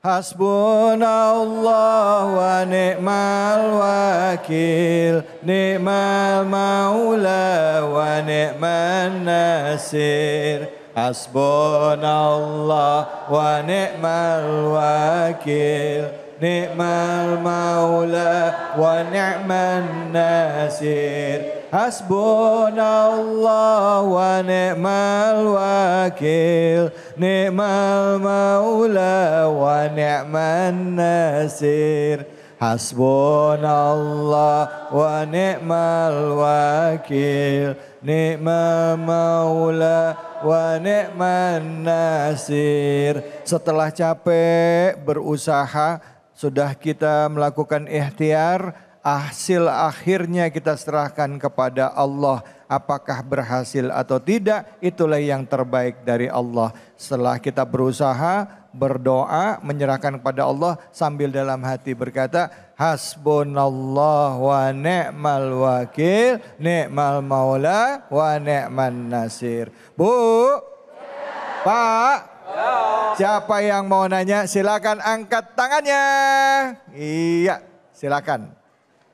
Hasbunallah wa ni'mal wakil, ni'mal maula wa ni'man nasir. Hasbunallah wa ni'mal wakil, ni'mal maula wa ni'man nasir. Hasbunallah wa ni'mal wakil, ni'mal maula wa ni'man nasir. Hasbunallah wa ni'mal wakil, ni'mal maula wa ni'man nasir. Setelah capek berusaha, sudah kita melakukan ikhtiar, hasil akhirnya kita serahkan kepada Allah. Apakah berhasil atau tidak, itulah yang terbaik dari Allah. Setelah kita berusaha, berdoa, menyerahkan kepada Allah sambil dalam hati berkata, hasbunallah wa ni'mal wakil, ni'mal maula wa ni'man nasir. Bu, Pak, siapa yang mau nanya silakan angkat tangannya. Iya, silakan.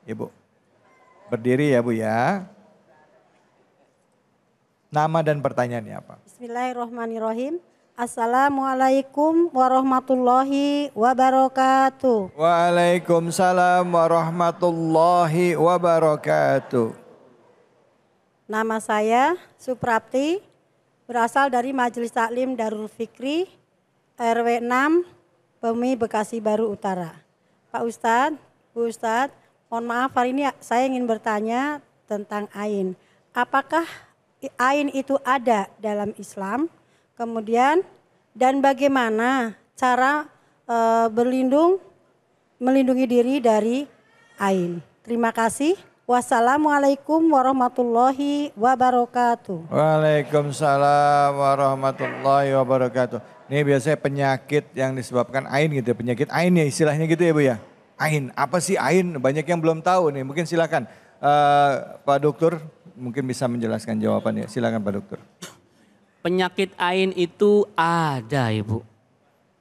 Ibu, berdiri ya Bu ya. Nama dan pertanyaannya apa? Bismillahirrahmanirrahim. Assalamualaikum warahmatullahi wabarakatuh. Waalaikumsalam warahmatullahi wabarakatuh. Nama saya Suprapti, berasal dari Majelis Taklim Darul Fikri, RW 6, Pemi, Bekasi Baru Utara. Pak Ustadz, Bu Ustadz, mohon maaf hari ini saya ingin bertanya tentang ain. Apakah ain itu ada dalam Islam? Kemudian dan bagaimana cara melindungi diri dari ain? Terima kasih. Wassalamualaikum warahmatullahi wabarakatuh. Waalaikumsalam warahmatullahi wabarakatuh. Ini biasanya penyakit yang disebabkan ain gitu ya. Penyakit ain ya istilahnya gitu ya Bu ya. Ain, apa sih ain? Banyak yang belum tahu nih. Mungkin silakan Pak Dokter mungkin bisa menjelaskan jawabannya. Silakan Pak Dokter. Penyakit ain itu ada Ibu.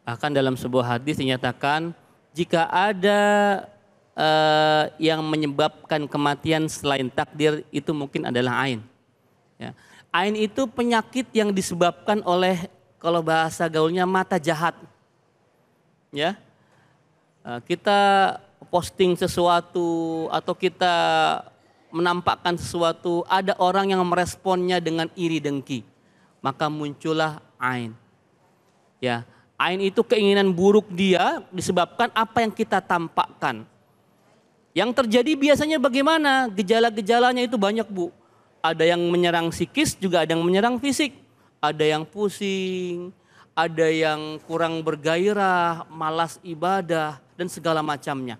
Bahkan dalam sebuah hadis dinyatakan jika ada yang menyebabkan kematian selain takdir itu mungkin adalah ain. Ya. Ain itu penyakit yang disebabkan oleh kalau bahasa gaulnya mata jahat. Ya. Kita posting sesuatu atau kita menampakkan sesuatu, ada orang yang meresponnya dengan iri dengki, maka muncullah ain. Ya, ain itu keinginan buruk dia disebabkan apa yang kita tampakkan. Yang terjadi biasanya bagaimana? Gejala-gejalanya itu banyak Bu. Ada yang menyerang psikis, juga ada yang menyerang fisik. Ada yang pusing, ada yang kurang bergairah, malas ibadah, dan segala macamnya.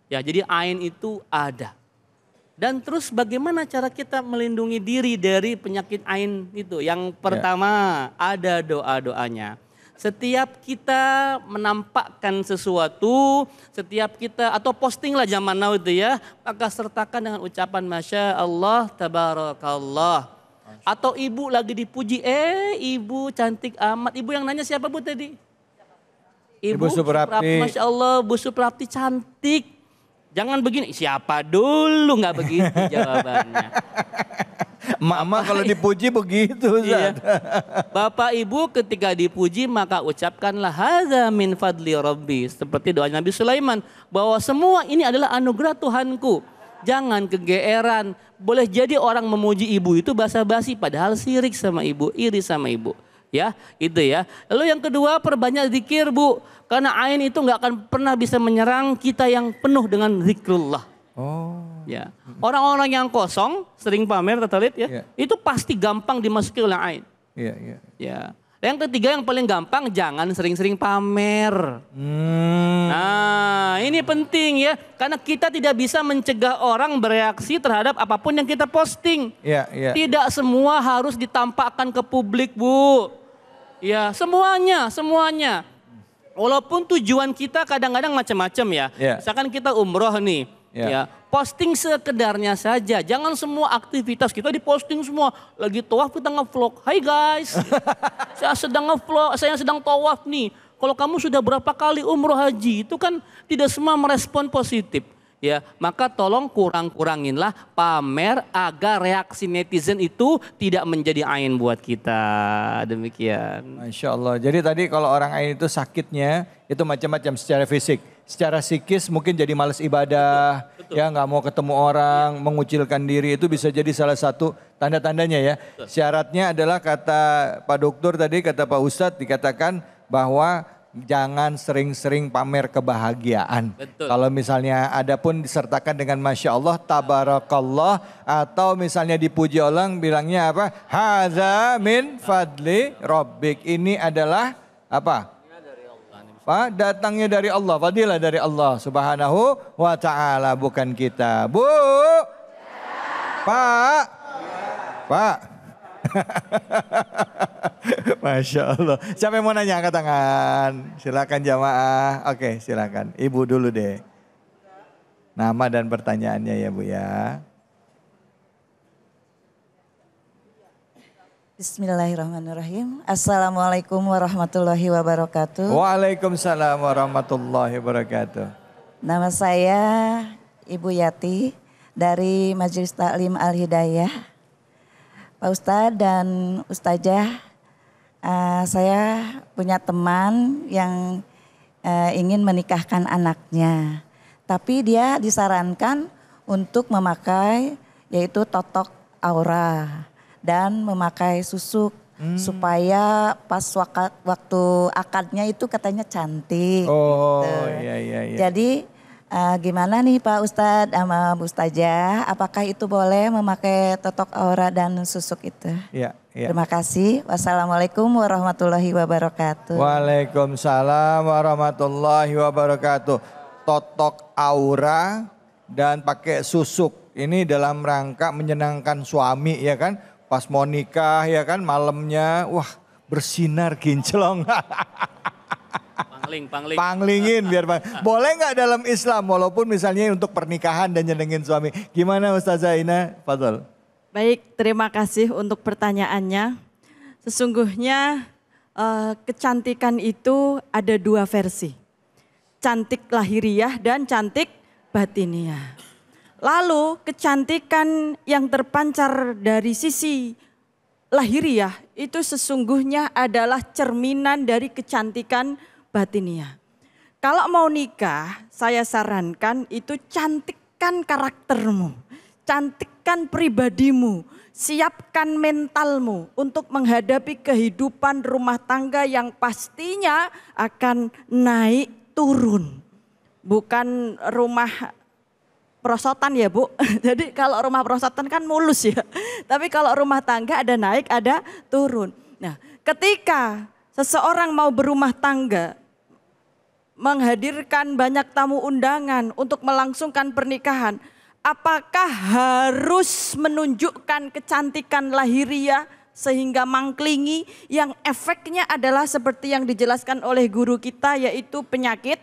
Ya, jadi ain itu ada. Dan terus bagaimana cara kita melindungi diri dari penyakit ain itu? Yang pertama ada doa-doanya. Setiap kita menampakkan sesuatu, setiap kita atau posting lah zaman now itu ya, maka sertakan dengan ucapan Masya Allah, Tabarakallah. Atau ibu lagi dipuji, ibu cantik amat. Ibu yang nanya siapa Bu tadi? Ibu Suprapti. Masya Allah, Bu Suprapti cantik. Jangan begini, siapa dulu, nggak begitu jawabannya. Mama kalau dipuji begitu. Iya. Bapak Ibu ketika dipuji maka ucapkanlah hadza min fadli rabbi. Seperti doa Nabi Sulaiman bahwa semua ini adalah anugerah Tuhanku. Jangan kegeeran. Boleh jadi orang memuji ibu itu basa-basi padahal sirik sama ibu, iri sama ibu. Ya, itu ya. Lalu yang kedua, perbanyak zikir Bu. Karena ain itu nggak akan pernah bisa menyerang kita yang penuh dengan zikrullah. Oh. Ya. Orang-orang yang kosong, sering pamer tertarik ya. Itu pasti gampang dimasuki oleh ain. Iya, iya. Ya. Yang ketiga yang paling gampang, jangan sering-sering pamer. Nah, ini penting ya. Karena kita tidak bisa mencegah orang bereaksi terhadap apapun yang kita posting. Iya, iya. Tidak semua harus ditampakkan ke publik, Bu. Ya, semuanya. Walaupun tujuan kita kadang-kadang macam-macam ya. Misalkan kita umroh nih. Ya, posting sekedarnya saja. Jangan semua aktivitas kita diposting semua. Lagi tawaf kita nge-vlog. Hai guys, saya sedang nge-vlog, saya sedang tawaf nih. Kalau kamu sudah berapa kali umroh haji, itu kan tidak semua merespon positif. Ya, maka tolong kurang-kuranginlah pamer agar reaksi netizen itu tidak menjadi ain buat kita. Demikian. Masya Allah. Jadi tadi kalau orang ain itu sakitnya itu macam-macam secara fisik. Secara psikis mungkin jadi malas ibadah, ya nggak mau ketemu orang, mengucilkan diri, itu bisa jadi salah satu tanda-tandanya ya. Syaratnya adalah kata Pak Dokter tadi, kata Pak Ustadz dikatakan bahwa jangan sering-sering pamer kebahagiaan. Betul. Kalau misalnya ada pun disertakan dengan Masya Allah, Tabarakallah, atau misalnya dipuji orang bilangnya apa? Hadza min fadli rabbik. Ini adalah apa? Datangnya dari Allah, fadilah dari Allah Subhanahu wa ta'ala, bukan kita. Bu, Pak, Pak. Masya Allah. Siapa yang mau nanya, angkat tangan. Silakan jamaah. Oke, silakan. Ibu dulu deh. Nama dan pertanyaannya ya Bu ya. Bismillahirrahmanirrahim. Assalamualaikum warahmatullahi wabarakatuh. Waalaikumsalam warahmatullahi wabarakatuh. Nama saya Ibu Yati dari Majelis Taklim Al-Hidayah. Pak Ustadz dan Ustazah, saya punya teman yang ingin menikahkan anaknya. Tapi dia disarankan untuk memakai yaitu totok aura dan memakai susuk supaya pas waktu akadnya itu katanya cantik. Oh gitu. iya. Jadi gimana nih Pak Ustadz sama Bu Ustazah, apakah itu boleh memakai totok aura dan susuk itu? Iya. Terima kasih. Wassalamualaikum warahmatullahi wabarakatuh. Waalaikumsalam warahmatullahi wabarakatuh. Totok aura dan pakai susuk. Ini dalam rangka menyenangkan suami ya kan. Pas mau nikah ya kan malamnya wah bersinar kinclong. Panglingin biar boleh nggak dalam Islam walaupun misalnya untuk pernikahan dan nyenengin suami. Gimana Ustazah Ina? Fadhol. Baik, terima kasih untuk pertanyaannya. Sesungguhnya kecantikan itu ada dua versi. Cantik lahiriah dan cantik batiniah. Lalu kecantikan yang terpancar dari sisi lahiriah itu sesungguhnya adalah cerminan dari kecantikan batiniah. Kalau mau nikah, saya sarankan itu cantikkan karaktermu, cantikkan pribadimu, siapkan mentalmu untuk menghadapi kehidupan rumah tangga yang pastinya akan naik turun. Bukan rumah perosotan ya Bu, jadi kalau rumah perosotan kan mulus ya. Tapi kalau rumah tangga ada naik ada turun. Nah ketika seseorang mau berumah tangga, menghadirkan banyak tamu undangan untuk melangsungkan pernikahan, apakah harus menunjukkan kecantikan lahiriah sehingga mangklingi yang efeknya adalah seperti yang dijelaskan oleh guru kita yaitu penyakit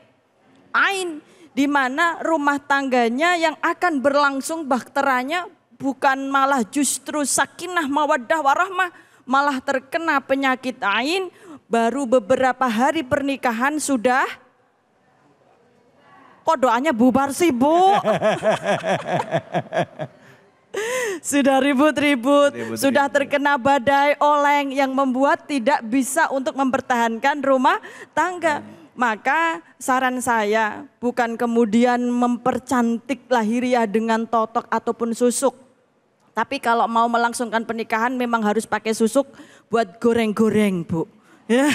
ain, di mana rumah tangganya yang akan berlangsung bahteranya bukan malah justru sakinah mawaddah warahmah, malah terkena penyakit ain, baru beberapa hari pernikahan sudah, kok doanya bubar sih Bu? Sudah ribut-ribut, sudah terkena badai oleng yang membuat tidak bisa untuk mempertahankan rumah tangga. Maka saran saya bukan kemudian mempercantik lahiriah dengan totok ataupun susuk. Tapi kalau mau melangsungkan pernikahan memang harus pakai susuk buat goreng-goreng Bu. Ya.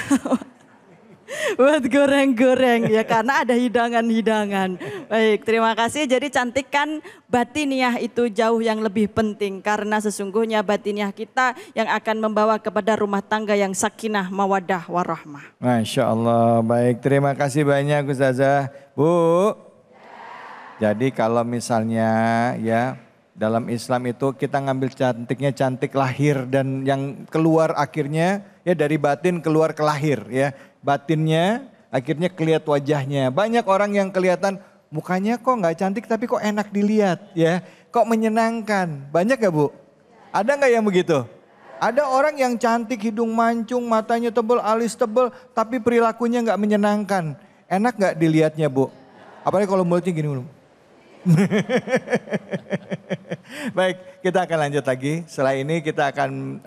Buat goreng-goreng ya karena ada hidangan-hidangan. Baik, terima kasih. Jadi cantikkan batiniah itu jauh yang lebih penting karena sesungguhnya batiniah kita yang akan membawa kepada rumah tangga yang sakinah mawaddah warahmah. Masya Allah, baik terima kasih banyak Ustazah. Bu, jadi kalau misalnya ya dalam Islam itu kita ngambil cantiknya cantik lahir dan yang keluar akhirnya ya dari batin keluar ke lahir ya. Batinnya akhirnya kelihat wajahnya. Banyak orang yang kelihatan mukanya kok nggak cantik tapi kok enak dilihat ya. Kok menyenangkan. Banyak gak Bu? Ada nggak yang begitu? Ada orang yang cantik, hidung mancung, matanya tebal, alis tebal, tapi perilakunya nggak menyenangkan. Enak nggak dilihatnya, Bu? Apalagi kalau mulutnya gini. Baik, kita akan lanjut lagi. Setelah ini kita akan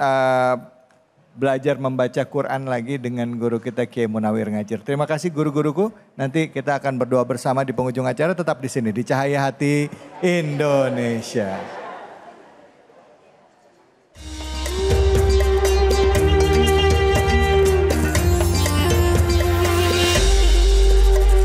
belajar membaca Quran lagi dengan guru kita Kiai Munawir Ngajir. Terima kasih guru-guruku. Nanti kita akan berdoa bersama di penghujung acara. Tetap di sini di Cahaya Hati Indonesia.